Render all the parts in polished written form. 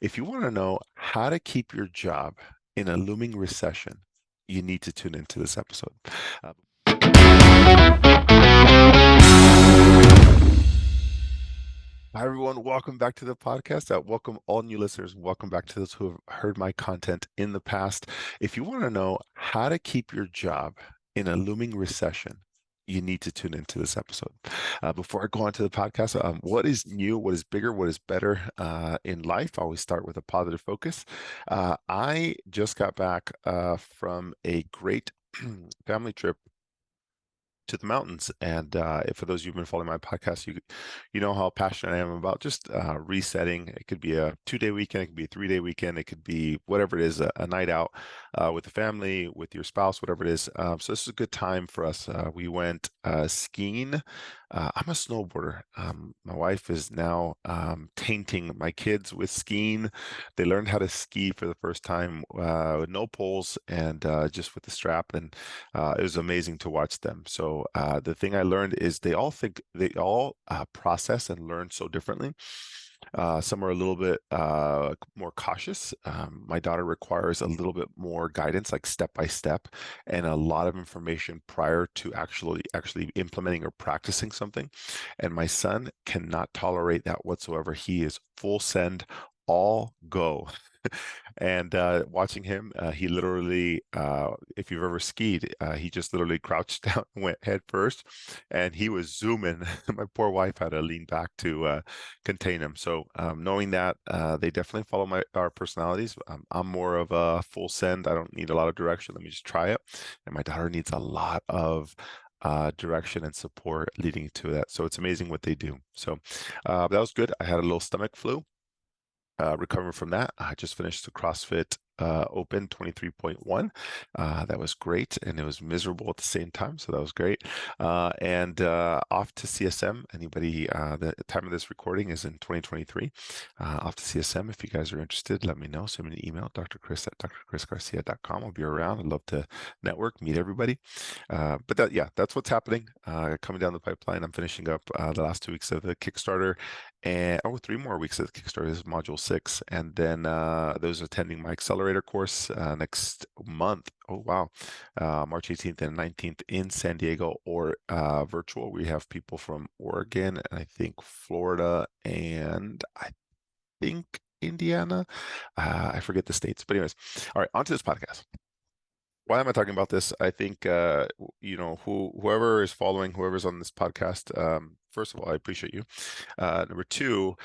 If you want to know how to keep your job in a looming recession, you need to tune into this episode. Uh, Hi, everyone. Welcome back to the podcast. Welcome all new listeners. Welcome back to those who have heard my content in the past. If you want to know how to keep your job in a looming recession, you need to tune into this episode. Before I go on to the podcast, what is new, what is bigger, what is better in life? I always start with a positive focus. I just got back from a great family trip to the mountains. And for those of you who've been following my podcast, you know how passionate I am about just resetting. It could be a 2-day weekend, it could be a 3-day weekend, it could be whatever it is, a night out with the family, with your spouse, whatever it is. So this is a good time for us. We went skiing. I'm a snowboarder. My wife is now tainting my kids with skiing. They learned how to ski for the first time with no poles and just with the strap, and it was amazing to watch them. So the thing I learned is they all process and learn so differently. Some are a little bit more cautious. My daughter requires a little bit more guidance, like step by step, and a lot of information prior to actually implementing or practicing something. And my son cannot tolerate that whatsoever. He is full send, all go. And watching him, he literally, if you've ever skied, he just literally crouched down and went head first, and he was zooming. My poor wife had to lean back to contain him. So knowing that, they definitely follow our personalities. I'm more of a full send. I don't need a lot of direction. Let me just try it. And my daughter needs a lot of direction and support leading to that. So it's amazing what they do. So that was good. I had a little stomach flu. Recovering from that. I just finished the CrossFit Open 23.1. That was great, and it was miserable at the same time, so that was great. And off to CSM. Anybody, the time of this recording is in 2023. Off to CSM. If you guys are interested, let me know. Send me an email, drchris@drchrisgarcia.com. I'll be around. I'd love to network, meet everybody. But that's what's happening. Coming down the pipeline. I'm finishing up the last 2 weeks of the Kickstarter, and 3 more weeks of the Kickstarter. This is module 6, and then those attending my accelerator course next month. Oh wow, March 18th and 19th in San Diego, or virtual. We have people from Oregon, and I think Florida, and I think Indiana. I forget the states, but anyways, all right, on to this podcast. Why am I talking about this? I think whoever is following, whoever's on this podcast. First of all, I appreciate you. Number two,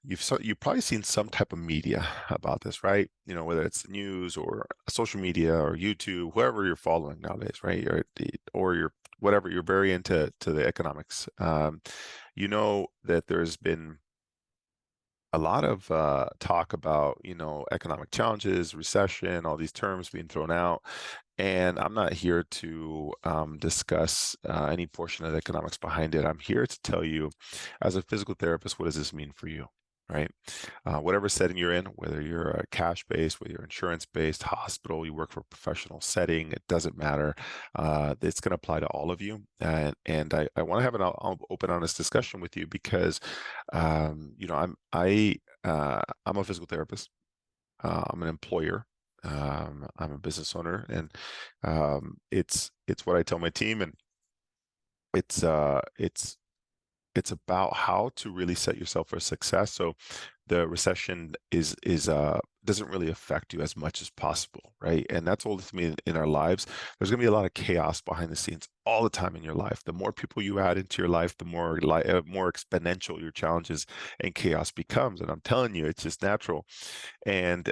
you've probably seen some type of media about this, right? Whether it's the news or social media or YouTube, whoever you're following nowadays, right? Or you're whatever, you're very into the economics. You know that there's been a lot of talk about, economic challenges, recession, all these terms being thrown out. And I'm not here to discuss any portion of the economics behind it. I'm here to tell you, as a physical therapist, what does this mean for you? Right? Whatever setting you're in, whether you're a cash-based, whether you're insurance-based, hospital, you work for a professional setting, it doesn't matter. It's going to apply to all of you. And I want to have an open, honest discussion with you because, I'm a physical therapist. I'm an employer. I'm a business owner, and it's what I tell my team, and it's uh, it's it's about how to really set yourself for success. So the recession is doesn't really affect you as much as possible, right? And that's ultimately in our lives. There's going to be a lot of chaos behind the scenes all the time in your life. The more people you add into your life, the more exponential your challenges and chaos becomes. And I'm telling you, it's just natural. And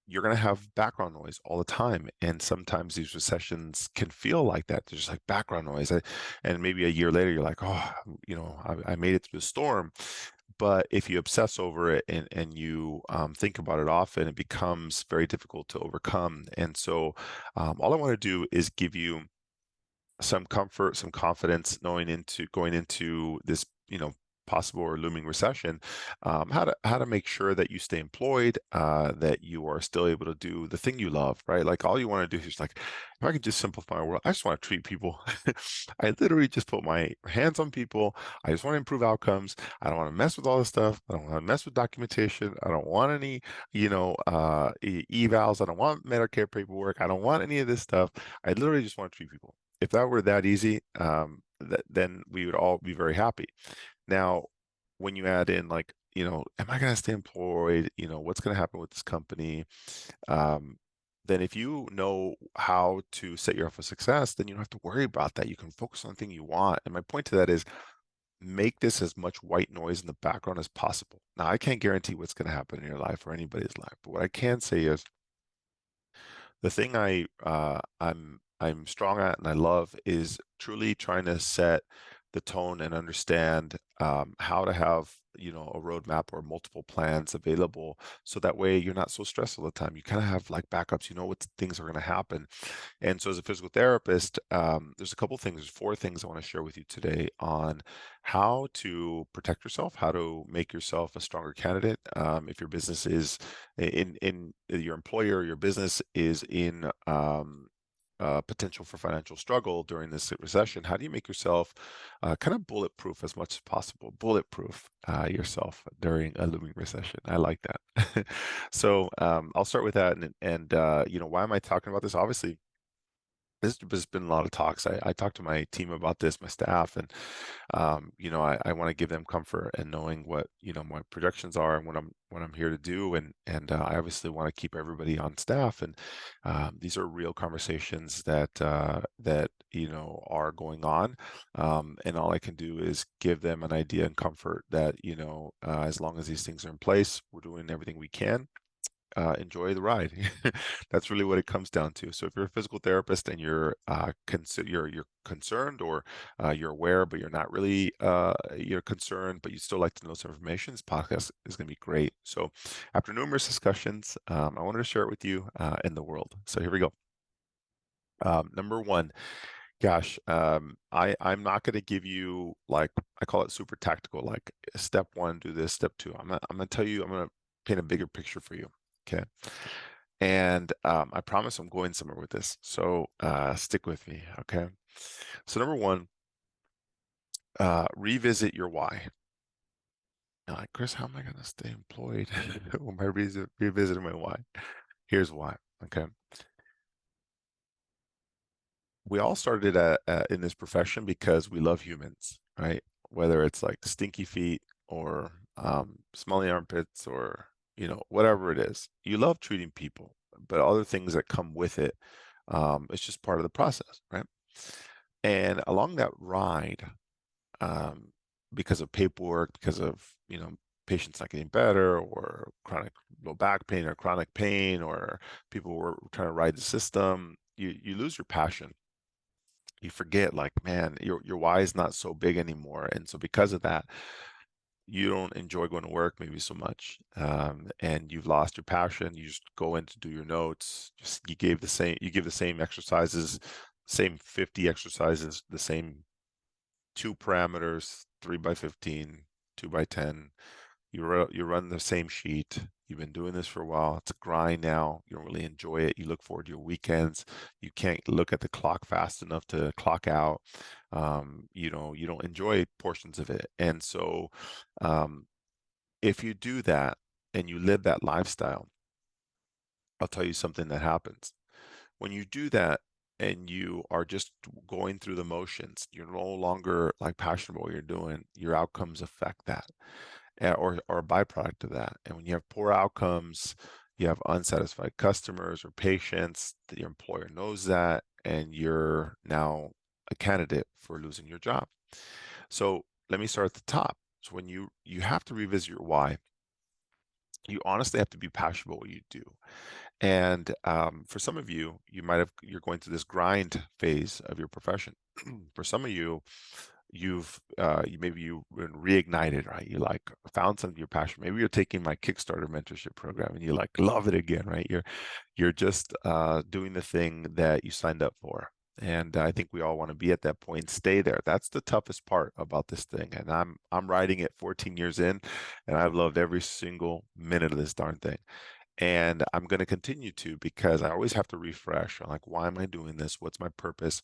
you're going to have background noise all the time. And sometimes these recessions can feel like that. There's just like background noise. And maybe a year later, you're like, oh, I made it through the storm. But if you obsess over it and you think about it often, it becomes very difficult to overcome. And so all I want to do is give you some comfort, some confidence, going into this, possible or looming recession, how to make sure that you stay employed, that you are still able to do the thing you love, right? Like all you want to do is like, if I could just simplify my world, I just want to treat people. I literally just put my hands on people. I just want to improve outcomes. I don't want to mess with all this stuff. I don't want to mess with documentation. I don't want any, evals. I don't want Medicare paperwork. I don't want any of this stuff. I literally just want to treat people. If that were that easy, then we would all be very happy. Now, when you add in like, am I going to stay employed? What's going to happen with this company? Um, then if you know how to set you up for success, then you don't have to worry about that. You can focus on the thing you want. And my point to that is make this as much white noise in the background as possible. Now, I can't guarantee what's going to happen in your life or anybody's life, but what I can say is the thing I'm strong at and I love is truly trying to set the tone and understand how to have a roadmap or multiple plans available, so that way you're not so stressed all the time. You kind of have like backups. You know what things are going to happen. And so, as a physical therapist, there's a couple things. There's four things I want to share with you today on how to protect yourself, how to make yourself a stronger candidate. If your business is in your employer, your business is in potential for financial struggle during this recession, how do you make yourself kind of bulletproof as much as possible? Bulletproof yourself during a looming recession. I like that. So I'll start with that. And why am I talking about this? Obviously, there's been a lot of talks. I talked to my team about this, my staff, and I want to give them comfort and knowing what my projections are and what I'm here to do, and I obviously want to keep everybody on staff. And these are real conversations that are going on, and all I can do is give them an idea and comfort that as long as these things are in place, we're doing everything we can. Enjoy the ride. That's really what it comes down to. So if you're a physical therapist and you're concerned, or you're aware but you're not really you're concerned, but you still like to know some information, this podcast is going to be great. So after numerous discussions, I wanted to share it with you and the world. So here we go. Number one, gosh, I'm not going to give you, like, I call it super tactical, like step one, do this, step two. I'm gonna tell you, I'm gonna paint a bigger picture for you. Okay. And I promise I'm going somewhere with this. So stick with me. Okay. So number one, revisit your why. Now, like, Chris, how am I going to stay employed when I revisiting my why? Here's why. Okay. We all started in this profession because we love humans, right? Whether it's like stinky feet or smelly armpits, or whatever it is. You love treating people, but other things that come with it, it's just part of the process, right? And along that ride, um, because of paperwork, because of patients not getting better, or chronic low back pain, or chronic pain, or people were trying to ride the system, you lose your passion. You forget, like, man, your why is not so big anymore, and so because of that, you don't enjoy going to work maybe so much, and you've lost your passion. You just go in to do your notes. Just you give the same exercises, same 50 exercises, the same two parameters, 3 by 15, 2 by 10. You run the same sheet. You've been doing this for a while. It's a grind now. You don't really enjoy it. You look forward to your weekends. You can't look at the clock fast enough to clock out. You don't enjoy portions of it. And so um, if you do that and you live that lifestyle, I'll tell you something that happens. When you do that and you are just going through the motions, you're no longer like passionate about what you're doing, your outcomes affect that, or a byproduct of that. And when you have poor outcomes, you have unsatisfied customers or patients, that your employer knows that, and you're now a candidate for losing your job. So let me start at the top. So when you have to revisit your why, you honestly have to be passionate about what you do. And for some of you, you're going through this grind phase of your profession. For some of you, you've been reignited, right? You like found something you're passionate. Maybe you're taking my Kickstarter mentorship program and you like love it again, right? You're just doing the thing that you signed up for. And I think we all want to be at that point, stay there. That's the toughest part about this thing. And I'm riding it 14 years in, and I've loved every single minute of this darn thing. And I'm going to continue to, because I always have to refresh. I'm like, why am I doing this? What's my purpose?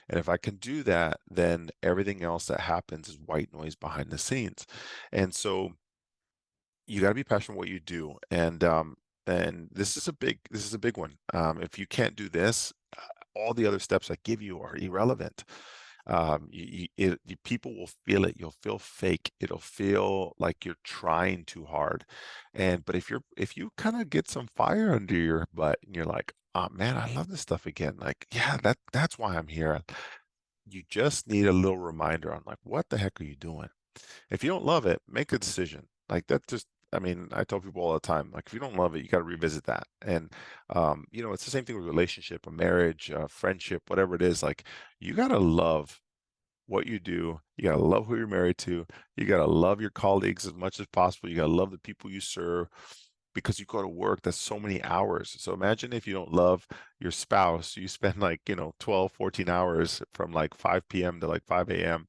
And if I can do that, then everything else that happens is white noise behind the scenes. And so you got to be passionate what you do. And this is a big one. If you can't do this, all the other steps I give you are irrelevant. People will feel it. You'll feel fake. It'll feel like you're trying too hard. But if you kind of get some fire under your butt and you're like, oh man, I love this stuff again. Like, yeah, that's why I'm here. You just need a little reminder on like, what the heck are you doing? If you don't love it, make a decision. Like that just, I mean, I tell people all the time, like if you don't love it, you got to revisit that. And it's the same thing with relationship, a marriage, friendship, whatever it is. Like you got to love what you do. You got to love who you're married to. You got to love your colleagues as much as possible. You got to love the people you serve, because you go to work, that's so many hours. So imagine if you don't love your spouse, you spend like, 12, 14 hours from like 5 p.m. to like 5 a.m.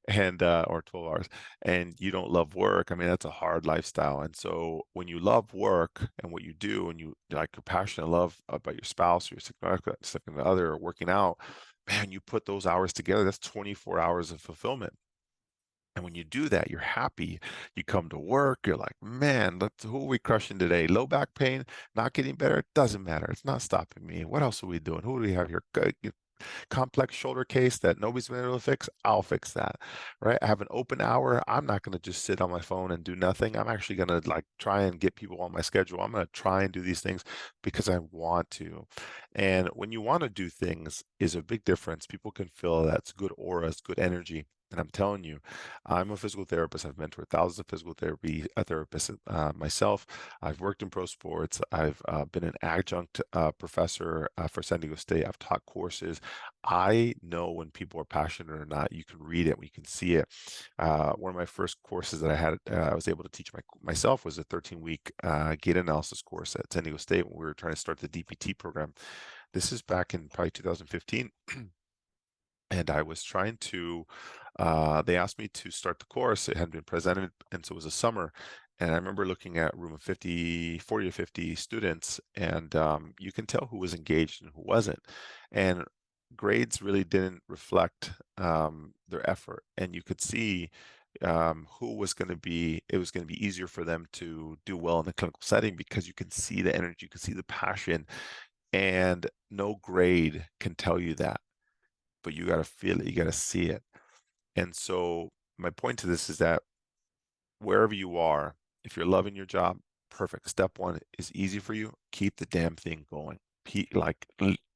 and or 12 hours, and you don't love work. I mean, that's a hard lifestyle. And so when you love work and what you do, and you like your passion and love about your spouse or your significant other or working out, man, you put those hours together, that's 24 hours of fulfillment. And when you do that, you're happy. You come to work, you're like, man, who are we crushing today? Low back pain, not getting better? It doesn't matter. It's not stopping me. What else are we doing? Who do we have here? Complex shoulder case that nobody's been able to fix, I'll fix that, right? I have an open hour. I'm not going to just sit on my phone and do nothing. I'm actually going to like try and get people on my schedule. I'm going to try and do these things because I want to. And when you want to do things is a big difference. People can feel that's good aura, it's good energy. And I'm telling you, I'm a physical therapist. I've mentored thousands of physical therapy therapists myself. I've worked in pro sports. I've been an adjunct professor for San Diego State. I've taught courses. I know when people are passionate or not. You can read it, you can see it. One of my first courses that I had, I was able to teach myself was a 13-week gait analysis course at San Diego State when we were trying to start the DPT program. This is back in probably 2015. And I was trying to, they asked me to start the course. It hadn't been presented, and so it was a summer. And I remember looking at a room of 50, 40 or 50 students, and you can tell who was engaged and who wasn't. And grades really didn't reflect their effort. And you could see who was going to be, it was going to be easier for them to do well in the clinical setting because you can see the energy, you can see the passion, and no grade can tell you that, but you got to feel it, you got to see it. And so my point to this is that wherever you are, if you're loving your job, perfect. Step one is easy for you. Keep the damn thing going.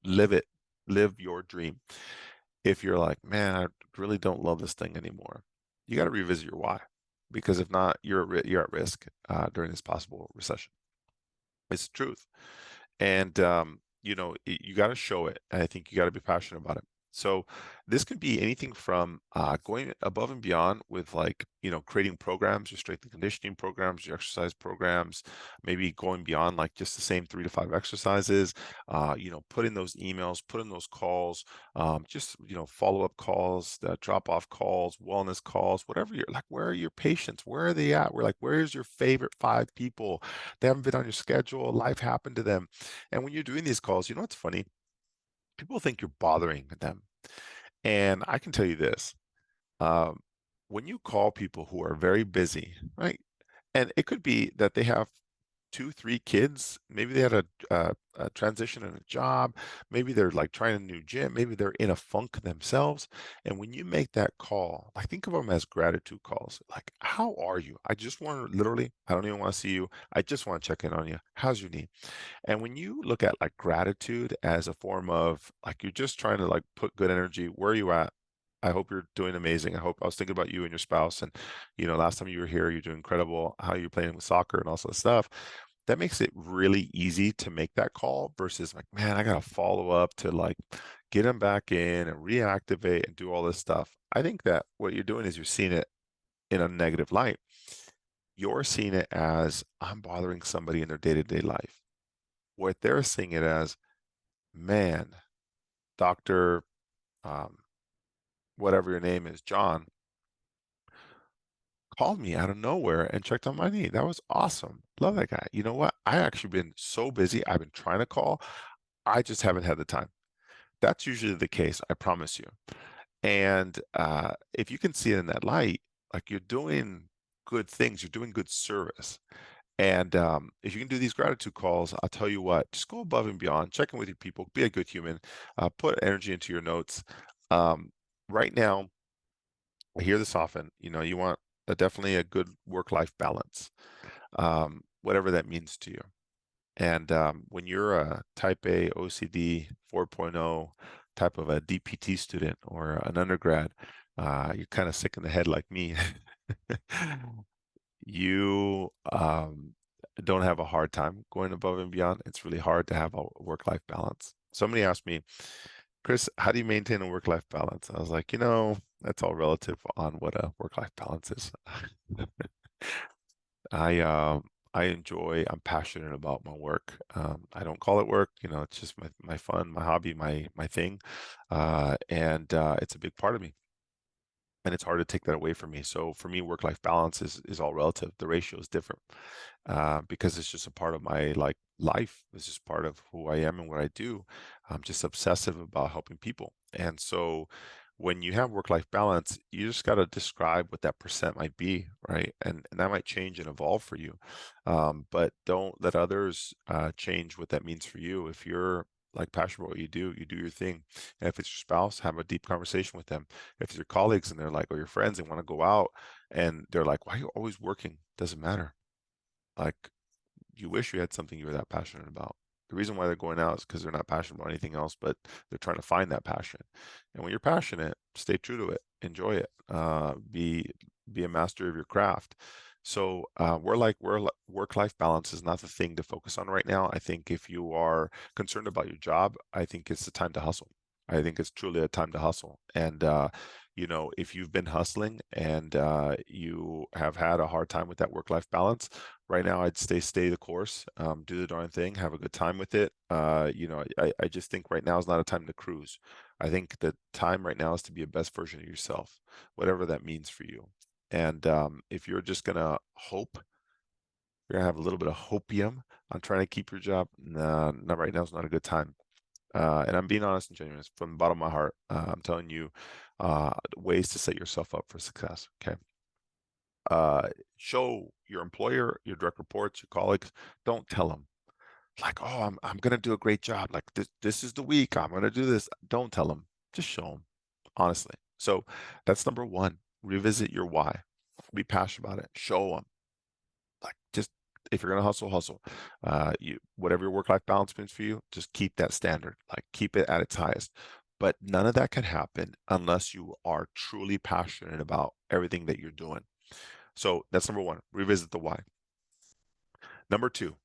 Live it, live your dream. If you're like, man, I really don't love this thing anymore, you got to revisit your why, because if not, you're at risk during this possible recession. It's the truth. And you got to show it, and I think you got to be passionate about it. So this could be anything from going above and beyond with, like, creating programs, your strength and conditioning programs, your exercise programs, maybe going beyond like just the same 3 to 5 exercises, putting those emails, putting those calls, just, follow-up calls, drop-off calls, wellness calls, whatever. You're like, where are your patients? Where are they at? We're like, where's your favorite 5 people? They haven't been on your schedule. Life happened to them. And when you're doing these calls, what's funny? People think you're bothering them. And I can tell you this, um, when you call people who are very busy, right? And it could be that they have 2, 3 kids. Maybe they had a transition in a job. Maybe they're like trying a new gym. Maybe they're in a funk themselves. And when you make that call, like, think of them as gratitude calls. Like, how are you? I just want to literally, I don't even want to see you. I just want to check in on you. How's your knee? And when you look at like gratitude as a form of like, you're just trying to like put good energy, where are you at? I hope you're doing amazing. I was thinking about you and your spouse. And, last time you were here, you're doing incredible, how you're playing with soccer and all sorts of stuff. That makes it really easy to make that call versus like, man, I got to follow up to like get them back in and reactivate and do all this stuff. I think that what you're doing is you're seeing it in a negative light. You're seeing it as, I'm bothering somebody in their day-to-day life. What they're seeing it as, man, doctor um, whatever your name is, John, called me out of nowhere and checked on my knee. That was awesome. Love that guy. You know what? I actually been so busy. I've been trying to call. I just haven't had the time. That's usually the case, I promise you. And if you can see it in that light, like you're doing good things, you're doing good service. And if you can do these gratitude calls, I'll tell you what, just go above and beyond, check in with your people, be a good human, put energy into your notes. Um, right now, I hear this often, you want definitely a good work-life balance, whatever that means to you. And when you're a type A OCD 4.0 type of a DPT student or an undergrad, you're kind of sick in the head like me. You don't have a hard time going above and beyond. It's really hard to have a work-life balance. Somebody asked me, Chris, how do you maintain a work-life balance? I was like, that's all relative on what a work-life balance is. I enjoy, I'm passionate about my work. I don't call it work, it's just my fun, my hobby, my thing. And it's a big part of me. And it's hard to take that away from me. So for me, work-life balance is all relative. The ratio is different because it's just a part of my life. It's just part of who I am and what I do. I'm just obsessive about helping people. And so when you have work-life balance, you just got to describe what that percent might be, right? And that might change and evolve for you. But don't let others change what that means for you. If you're passionate about what you do your thing. And if it's your spouse, have a deep conversation with them. If it's your colleagues and they're like, or your friends and want to go out and they're like, why are you always working? Doesn't matter. Like, you wish you had something you were that passionate about. The reason why they're going out is because they're not passionate about anything else, but they're trying to find that passion. And when you're passionate, stay true to it, enjoy it, be a master of your craft. So work-life balance is not the thing to focus on right now. I think if you are concerned about your job, I think it's the time to hustle. I think it's truly a time to hustle. And if you've been hustling and you have had a hard time with that work-life balance, right now I'd stay the course, do the darn thing, have a good time with it. I just think right now is not a time to cruise. I think the time right now is to be a best version of yourself, whatever that means for you. And if you're just gonna hope, you're gonna have a little bit of hopium on trying to keep your job, nah, not right now is not a good time. And I'm being honest and genuine from the bottom of my heart. I'm telling you ways to set yourself up for success. Okay. Uh, Show your employer, your direct reports, your colleagues. Don't tell them like, oh, I'm gonna do a great job. Like this is the week. I'm gonna do this. Don't tell them. Just show them, honestly. So that's number one. Revisit your why. Be passionate about it. Show them. Like, just if you're gonna hustle, hustle. You whatever your work-life balance means for you, just keep that standard. Like, keep it at its highest. But none of that can happen unless you are truly passionate about everything that you're doing. So that's number one. Revisit the why. Number two,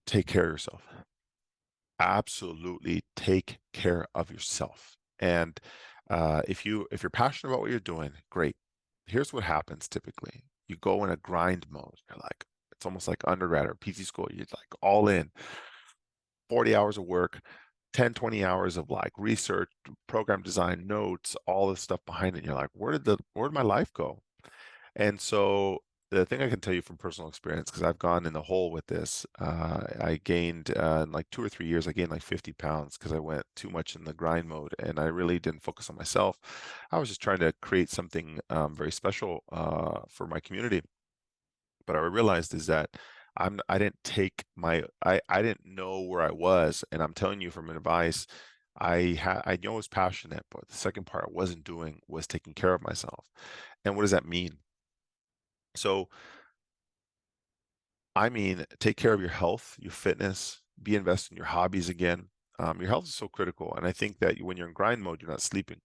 take care of yourself. Absolutely take care of yourself. And if you're passionate about what you're doing, great. Here's what happens typically. You go in a grind mode. You're like, it's almost like undergrad or PT school. You're like all in, 40 hours of work, 10, 20 hours of research, program design, notes, all this stuff behind it. And you're like, where did my life go? And so the thing I can tell you from personal experience, because I've gone in the hole with this, I gained in 2 or 3 years, I gained like 50 pounds because I went too much in the grind mode and I really didn't focus on myself. I was just trying to create something very special for my community. But I realized is that I didn't take I didn't know where I was, and I'm telling you from advice, I know I was passionate, but the second part I wasn't doing was taking care of myself. And what does that mean? So I mean, take care of your health, your fitness, be invested in your hobbies again. Your health is so critical, and I think that when you're in grind mode, you're not sleeping.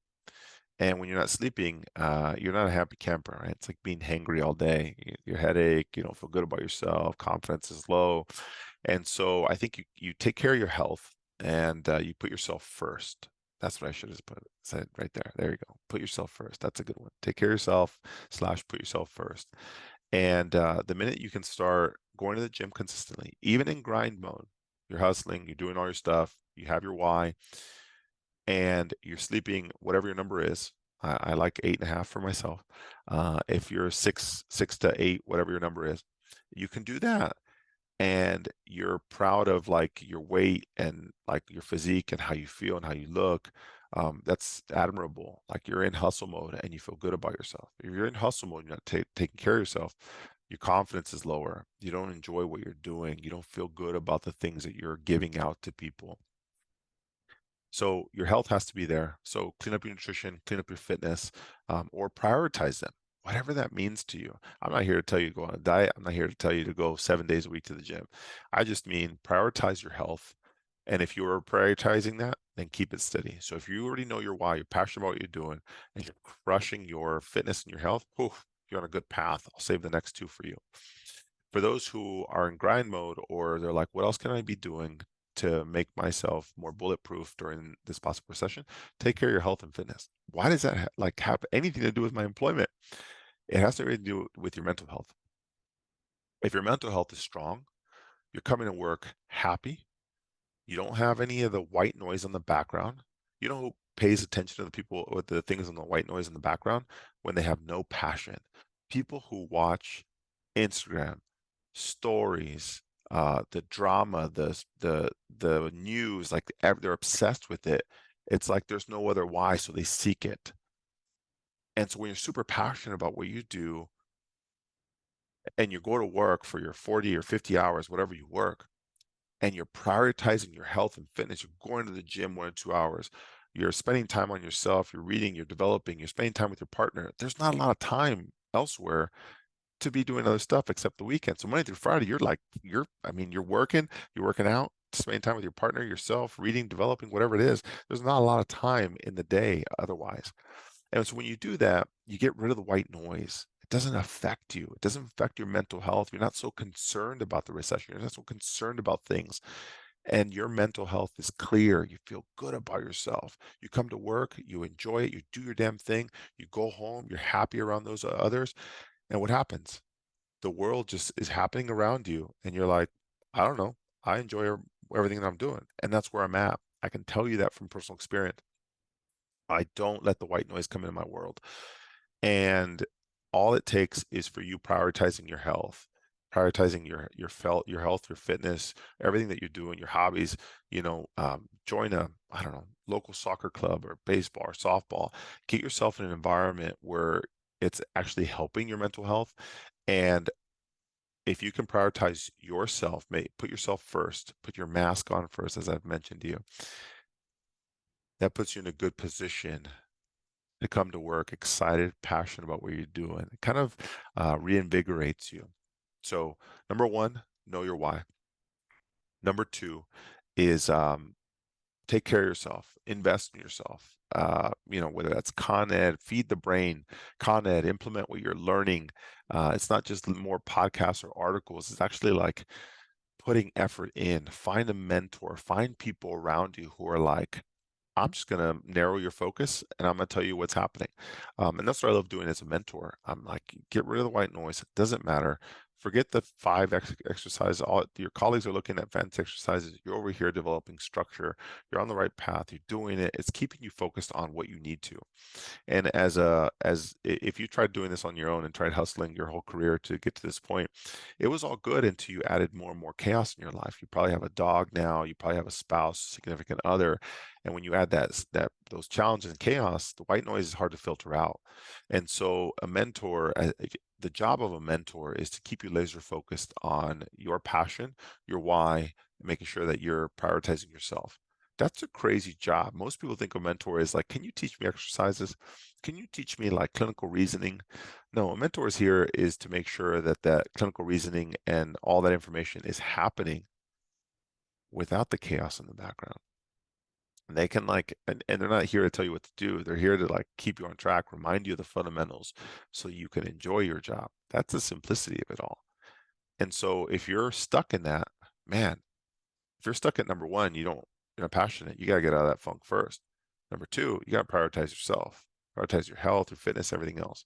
And when you're not sleeping, you're not a happy camper, right? It's like being hangry all day. Your headache, you don't feel good about yourself, confidence is low. And so I think you take care of your health and you put yourself first. That's what I should have said right there. There you go. Put yourself first. That's a good one. Take care of yourself / put yourself first. And the minute you can start going to the gym consistently, even in grind mode, you're hustling, you're doing all your stuff, you have your why, and you're sleeping whatever your number is. I like 8.5 for myself. If you're six to eight, whatever your number is, you can do that, and you're proud of like your weight and like your physique and how you feel and how you look. That's admirable. Like you're in hustle mode and you feel good about yourself. If you're in hustle mode, you're not taking care of yourself, your confidence is lower. You don't enjoy what you're doing. You don't feel good about the things that you're giving out to people. So your health has to be there. So clean up your nutrition, clean up your fitness, or prioritize them, whatever that means to you. I'm not here to tell you to go on a diet. I'm not here to tell you to go 7 days a week to the gym. I just mean prioritize your health. And if you're prioritizing that, then keep it steady. So if you already know your why, you're passionate about what you're doing, and you're crushing your fitness and your health, oof, you're on a good path. I'll save the next two for you. For those who are in grind mode, or they're like, what else can I be doing to make myself more bulletproof during this possible recession? Take care of your health and fitness. Why does that like have anything to do with my employment? It has to really do with your mental health. If your mental health is strong, you're coming to work happy. You don't have any of the white noise on the background. You know who pays attention to the people with the things on the white noise in the background? When they have no passion. People who watch Instagram, stories, the drama, the news, like they're obsessed with it. It's like there's no other why, so they seek it. And so when you're super passionate about what you do and you go to work for your 40 or 50 hours, whatever you work, and you're prioritizing your health and fitness, you're going to the gym 1 or 2 hours, you're spending time on yourself, you're reading, you're developing, you're spending time with your partner. There's not a lot of time elsewhere to be doing other stuff except the weekend. So Monday through Friday, I mean, you're working out, spending time with your partner, yourself, reading, developing, whatever it is. There's not a lot of time in the day otherwise. And so when you do that, you get rid of the white noise. It doesn't affect you. It doesn't affect your mental health. You're not so concerned about the recession. You're not so concerned about things. And your mental health is clear. You feel good about yourself. You come to work, you enjoy it, you do your damn thing, you go home, you're happy around those others. And what happens? The world just is happening around you, and you're like, I don't know, I enjoy everything that I'm doing. And that's where I'm at. I can tell you that from personal experience. I don't let the white noise come into my world. And all it takes is for you prioritizing your health, prioritizing your health, your fitness, everything that you're doing, your hobbies. Join a, I don't know, local soccer club or baseball or softball. Get yourself in an environment where it's actually helping your mental health. And if you can prioritize yourself, put yourself first, put your mask on first, as I've mentioned to you, that puts you in a good position to come to work excited, passionate about what you're doing. It kind of reinvigorates you. So, number one, know your why. Number two is take care of yourself, invest in yourself. Whether that's Con Ed, feed the brain, Con Ed, implement what you're learning. It's not just more podcasts or articles. It's actually like putting effort in. Find a mentor, find people around you who are like, I'm just going to narrow your focus and I'm going to tell you what's happening. And that's what I love doing as a mentor. I'm like, get rid of the white noise. It doesn't matter. Forget the five exercises. All your colleagues are looking at fancy exercises. You're over here developing structure. You're on the right path. You're doing it. It's keeping you focused on what you need to. And if you tried doing this on your own and tried hustling your whole career to get to this point, it was all good until you added more and more chaos in your life. You probably have a dog now, you probably have a spouse, significant other. And when you add those challenges and chaos, the white noise is hard to filter out. And so the job of a mentor is to keep you laser focused on your passion, your why, and making sure that you're prioritizing yourself. That's a crazy job. Most people think a mentor is like, can you teach me exercises? Can you teach me like clinical reasoning? No, a mentor is here is to make sure that that clinical reasoning and all that information is happening without the chaos in the background. And they can and they're not here to tell you what to do. They're here to like keep you on track, remind you of the fundamentals so you can enjoy your job. That's the simplicity of it all. And so if you're stuck in that, man, if you're stuck at number one, you're not passionate, you got to get out of that funk first. Number two, you got to prioritize yourself, prioritize your health, your fitness, everything else.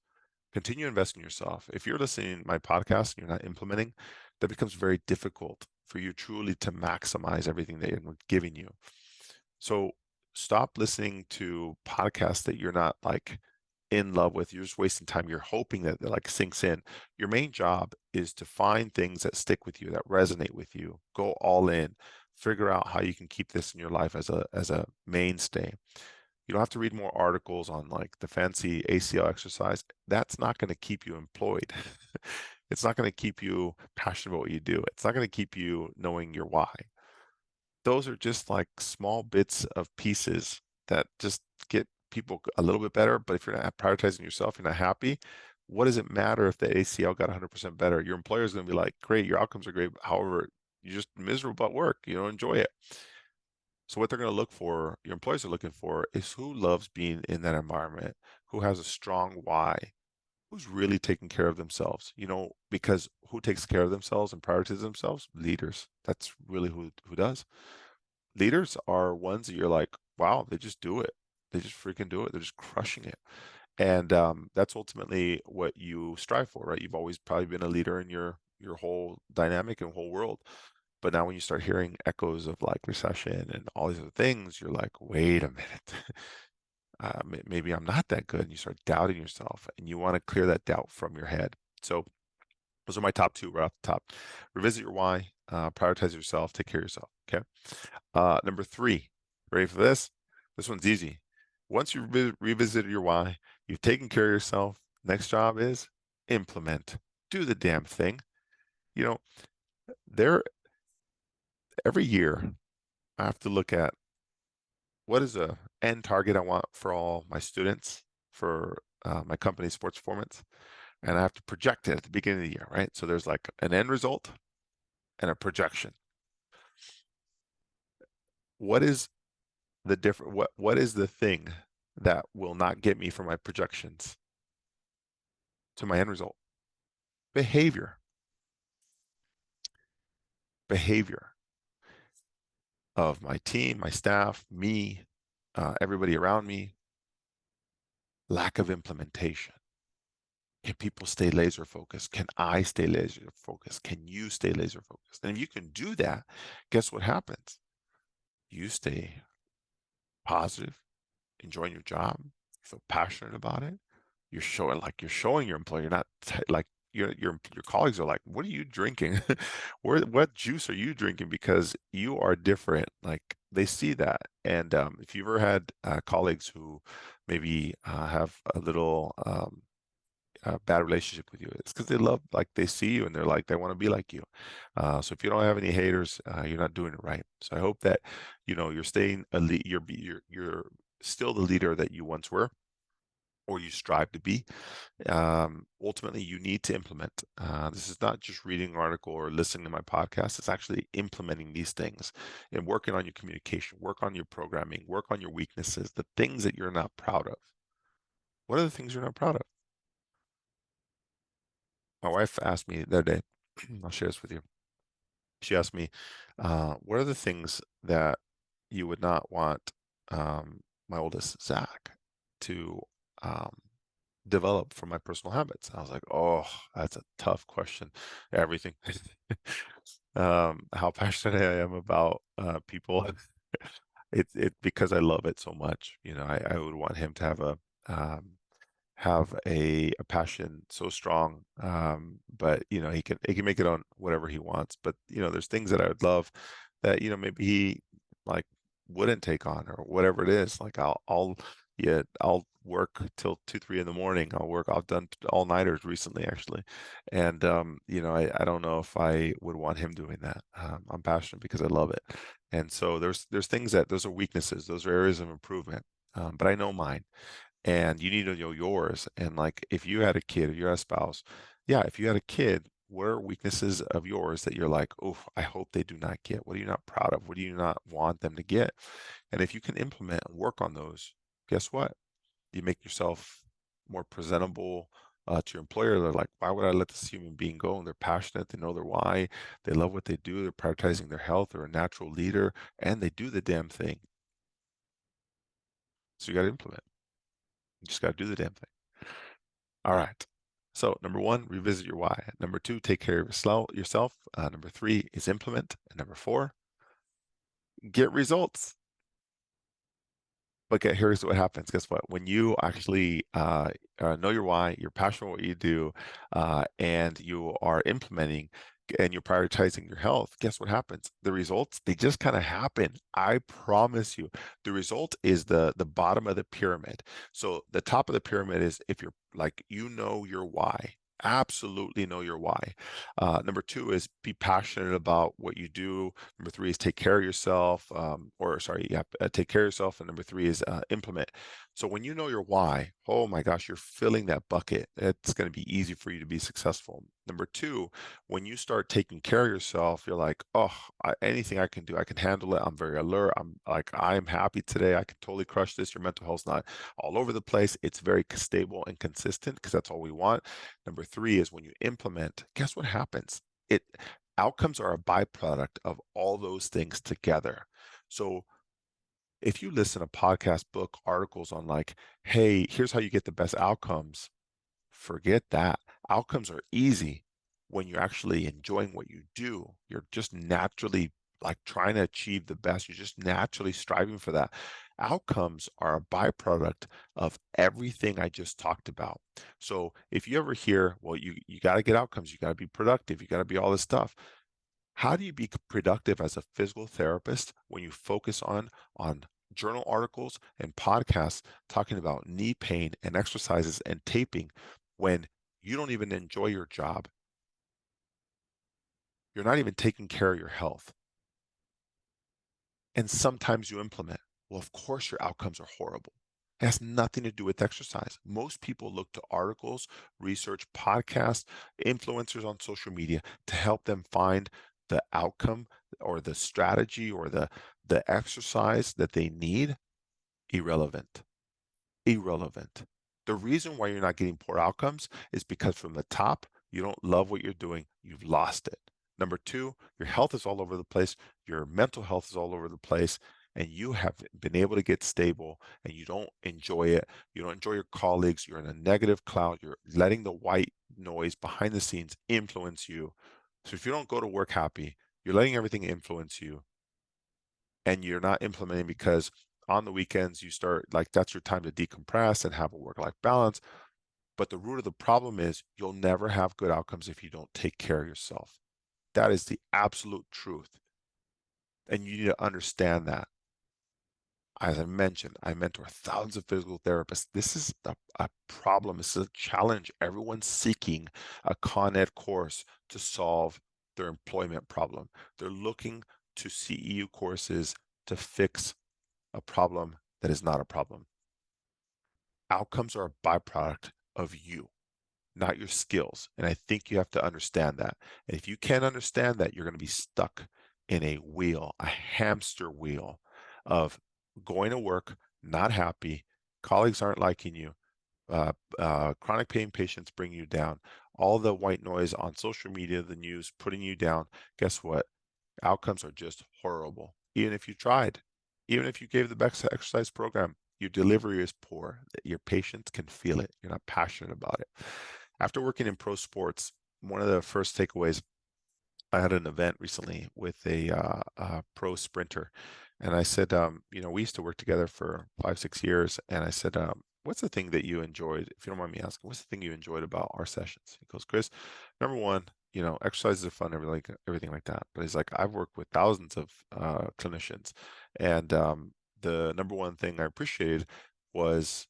Continue investing in yourself. If you're listening to my podcast and you're not implementing, that becomes very difficult for you truly to maximize everything that I'm giving you. So stop listening to podcasts that you're not like in love with. You're just wasting time. You're hoping that it like sinks in. Your main job is to find things that stick with you, that resonate with you. Go all in. Figure out how you can keep this in your life as a mainstay. You don't have to read more articles on like the fancy ACL exercise. That's not going to keep you employed. It's not going to keep you passionate about what you do. It's not going to keep you knowing your why. Those are just like small bits of pieces that just get people a little bit better. But if you're not prioritizing yourself, you're not happy. What does it matter if the ACL got 100% better? Your employer is going to be like, great, your outcomes are great. However, you're just miserable at work. You don't enjoy it. So what they're going to look for, your employers are looking for, is who loves being in that environment, who has a strong why, who's really taking care of themselves. Because who takes care of themselves and prioritizes themselves? Leaders. That's really who does. Leaders are ones that you're like, wow, they just do it. They just freaking do it. They're just crushing it. And that's ultimately what you strive for, right? You've always probably been a leader in your whole dynamic and whole world. But now when you start hearing echoes of like recession and all these other things, you're like, wait a minute. Maybe I'm not that good. And you start doubting yourself and you want to clear that doubt from your head. So those are my top two right off the top. Revisit your why, prioritize yourself, take care of yourself. Okay. Number three, ready for this? This one's easy. Once you've revisited your why, you've taken care of yourself, next job is implement. Do the damn thing. You know, there every year I have to look at what is a end target I want for all my students for my company's sports performance, and I have to project it at the beginning of the year, right? So there's like an end result and a projection. What is the different? What is the thing that will not get me from my projections to my end result? Behavior. Behavior of my team, my staff, me, everybody around me. Lack of implementation. Can people stay laser focused? Can I stay laser focused? Can you stay laser focused? And if you can do that, guess what happens? You stay positive, enjoying your job, feel passionate about it. You're showing your employer, you're not like your colleagues are like, what are you drinking? What juice are you drinking? Because you are different. Like they see that. And if you've ever had colleagues who maybe have a little bad relationship with you, it's because they love, like they see you and they're like they want to be like you. So if you don't have any haters, you're not doing it right. So I hope that you're staying a lead, you're still the leader that you once were, or you strive to be. Ultimately, you need to implement. This is not just reading an article or listening to my podcast. It's actually implementing these things and working on your communication, work on your programming, work on your weaknesses, the things that you're not proud of. What are the things you're not proud of? My wife asked me the other day, I'll share this with you. She asked me, what are the things that you would not want my oldest, Zach, to um, develop from my personal habits? I was like, oh, that's a tough question. Everything. How passionate I am about people. It because I love it so much. I would want him to um, have a passion so strong, but he can make it on whatever he wants. But there's things that I would love that maybe he like wouldn't take on or whatever it is. Like I'll work till 2, 3 in the morning. I've done all-nighters recently actually, and I don't know if I would want him doing that. I'm passionate because I love it, and so there's things that those are weaknesses, those are areas of improvement. But I know mine, and you need to know yours. And like if you had a kid, if you had a spouse, yeah, if you had a kid, what are weaknesses of yours that you're like, oh, I hope they do not get? What are you not proud of? What do you not want them to get? And if you can implement and work on those, guess what? You make yourself more presentable to your employer. They're like, why would I let this human being go? And they're passionate. They know their why. They love what they do. They're prioritizing their health. They're a natural leader, and they do the damn thing. So you got to implement. You just got to do the damn thing. All right. So number one, revisit your why. Number two, take care of yourself. Number three is implement. And number four, get results. But here's what happens. Guess what? When you actually know your why, you're passionate what you do, and you are implementing and you're prioritizing your health, guess what happens? The results, they just kind of happen. I promise you. The result is the bottom of the pyramid. So the top of the pyramid is if you're like, you know your why. Absolutely know your why. Number two is be passionate about what you do. Number three is take care of yourself, or sorry, yeah, take care of yourself. And number three is implement. So when you know your why, oh my gosh, you're filling that bucket. It's going to be easy for you to be successful. Number two, when you start taking care of yourself, you're like, oh, anything I can do, I can handle it. I'm very alert. I'm like, I'm happy today. I can totally crush this. Your mental health's not all over the place. It's very stable and consistent because that's all we want. Number three is when you implement, guess what happens? It Outcomes are a byproduct of all those things together. So if you listen to podcasts, book, articles on like, hey, here's how you get the best outcomes, forget that. Outcomes are easy when you're actually enjoying what you do. You're just naturally like trying to achieve the best. You're just naturally striving for that. Outcomes are a byproduct of everything I just talked about. So if you ever hear, well, you got to get outcomes, you got to be productive, you got to be all this stuff. How do you be productive as a physical therapist when you focus on journal articles and podcasts talking about knee pain and exercises and taping when you don't even enjoy your job? You're not even taking care of your health. And sometimes you implement. Well, of course, your outcomes are horrible. It has nothing to do with exercise. Most people look to articles, research, podcasts, influencers on social media to help them find the outcome or the strategy or the exercise that they need. Irrelevant. Irrelevant. The reason why you're not getting poor outcomes is because from the top, you don't love what you're doing. You've lost it. Number two, your health is all over the place. Your mental health is all over the place. And you have been able to get stable and you don't enjoy it. You don't enjoy your colleagues. You're in a negative cloud. You're letting the white noise behind the scenes influence you. So if you don't go to work happy, you're letting everything influence you and you're not implementing because on the weekends you start like that's your time to decompress and have a work-life balance. But the root of the problem is you'll never have good outcomes if you don't take care of yourself. That is the absolute truth. And you need to understand that. As I mentioned, I mentor thousands of physical therapists. This is a problem. This is a challenge. Everyone's seeking a Con Ed course to solve their employment problem. They're looking to CEU courses to fix a problem that is not a problem. Outcomes are a byproduct of you, not your skills. And I think you have to understand that. And if you can't understand that, you're going to be stuck in a wheel, a hamster wheel of going to work, not happy, colleagues aren't liking you, chronic pain patients bring you down, all the white noise on social media, the news putting you down. Guess what? Outcomes are just horrible. Even if you tried, even if you gave the best exercise program, your delivery is poor. Your patients can feel it. You're not passionate about it. After working in pro sports, one of the first takeaways, I had an event recently with a pro sprinter, and I said, we used to work together for 5, 6 years, and I said, what's the thing that you enjoyed, if you don't mind me asking, what's the thing you enjoyed about our sessions? He goes, Chris, number one, exercises are fun, everything like that. But he's like, I've worked with thousands of clinicians, and the number one thing I appreciated was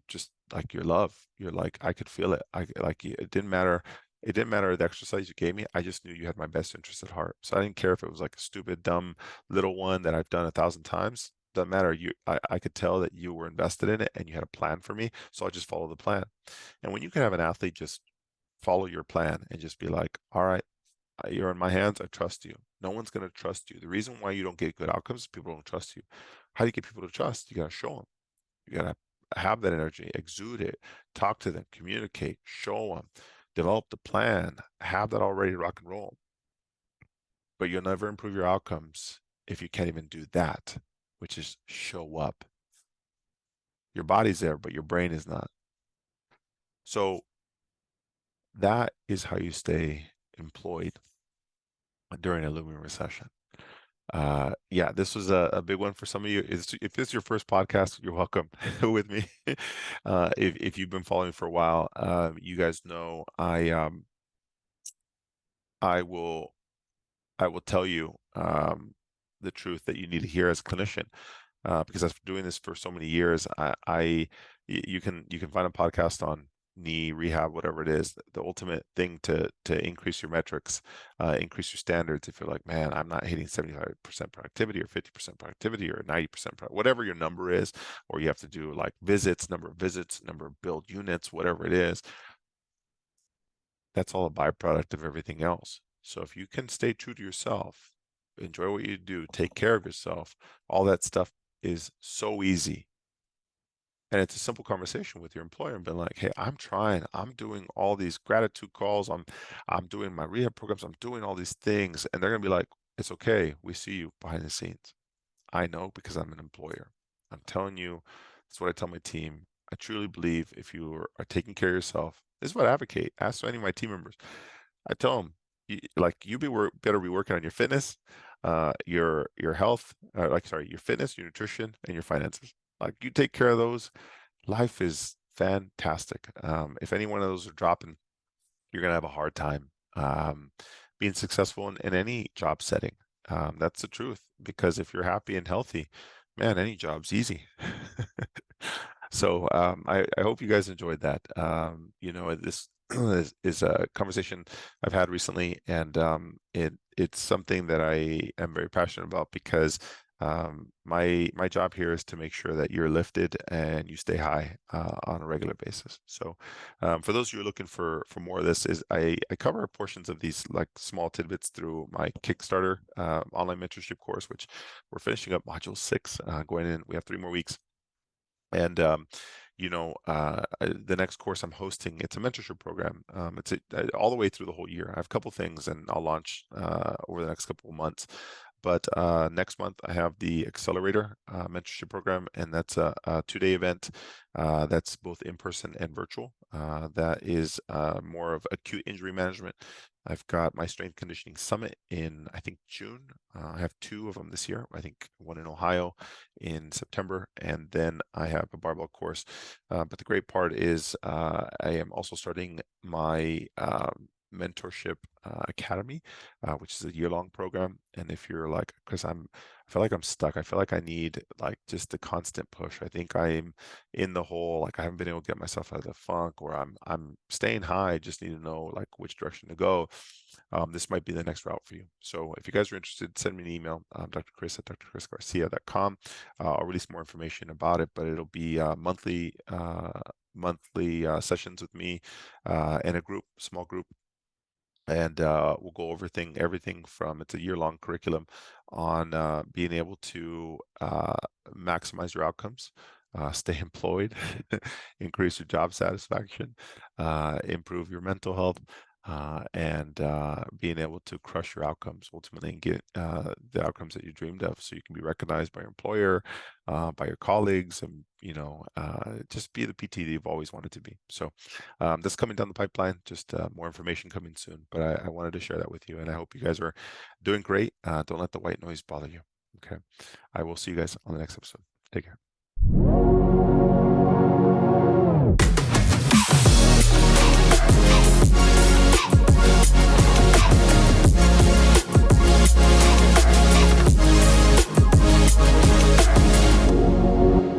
just like your love. You're like, I could feel it. I like you. It didn't matter. It didn't matter the exercise you gave me. I just knew you had my best interest at heart. So I didn't care if it was like a stupid, dumb little one that I've done 1,000 times. Doesn't matter. I could tell that you were invested in it and you had a plan for me. So I just follow the plan. And when you can have an athlete just follow your plan and just be like, all right, you're in my hands. I trust you. No one's going to trust you. The reason why you don't get good outcomes is people don't trust you. How do you get people to trust? You got to show them. You got to have that energy, exude it, talk to them, communicate, show them, develop the plan, have that already rock and roll. But you'll never improve your outcomes if you can't even do that, which is show up. Your body's there, but your brain is not. So that is how you stay employed during a looming recession. Yeah, this was a big one for some of you. If this is your first podcast, you're welcome with me. If you've been following for a while, you guys know I will I will tell you the truth that you need to hear as a clinician, because after doing this for so many years, you can find a podcast on knee rehab, whatever it is. The ultimate thing to increase your metrics, increase your standards. If you're like, man, I'm not hitting 75% productivity or 50% productivity or 90% whatever your number is, or you have to do like visits, number of build units, whatever it is, that's all a byproduct of everything else. So if you can stay true to yourself, enjoy what you do, take care of yourself, all that stuff is so easy. And it's a simple conversation with your employer and being like, hey, I'm trying, I'm doing all these gratitude calls, I'm doing my rehab programs, I'm doing all these things. And they're gonna be like, it's okay, we see you behind the scenes. I know because I'm an employer. I'm telling you, that's what I tell my team. I truly believe if you are taking care of yourself, this is what I advocate. Ask any of my team members. I tell them, better be working on your fitness, your health, your fitness, your nutrition, and your finances. Like you take care of those, life is fantastic. If any one of those are dropping, you're gonna have a hard time being successful in any job setting. That's the truth. Because if you're happy and healthy, man, any job's easy. So I hope you guys enjoyed that. This is a conversation I've had recently, and it's something that I am very passionate about because my job here is to make sure that you're lifted and you stay high on a regular basis. So for those of you who are looking for more of this, is I cover portions of these like small tidbits through my Kickstarter online mentorship course, which we're finishing up module 6, going in. We have 3 more weeks. And the next course I'm hosting, it's a mentorship program. All the way through the whole year. I have a couple things, and I'll launch over the next couple of months. But next month I have the Accelerator mentorship program, and that's a 2-day event that's both in person and virtual. That is more of acute injury management. I've got my strength conditioning summit in, I think, June. I have 2 of them this year. I think one in Ohio in September, and then I have a barbell course. But the great part is I am also starting my mentorship academy, which is a year-long program. And if you're like, because I feel like I'm stuck. I feel like I need like just a constant push. I think I'm in the hole, like I haven't been able to get myself out of the funk, or I'm staying high. I just need to know like which direction to go. This might be the next route for you. So if you guys are interested, send me an email, Dr. Chris at drchrisgarcia.com. I'll release more information about it, but it'll be monthly sessions with me and a small group, and we'll go over everything from, it's a year-long curriculum on being able to maximize your outcomes, stay employed, increase your job satisfaction, improve your mental health, and being able to crush your outcomes ultimately and get the outcomes that you dreamed of, so you can be recognized by your employer, by your colleagues, and just be the PT that you've always wanted to be. So that's coming down the pipeline. Just more information coming soon. But I wanted to share that with you, and I hope you guys are doing great. Don't let the white noise bother you. Okay. I will see you guys on the next episode. Take care.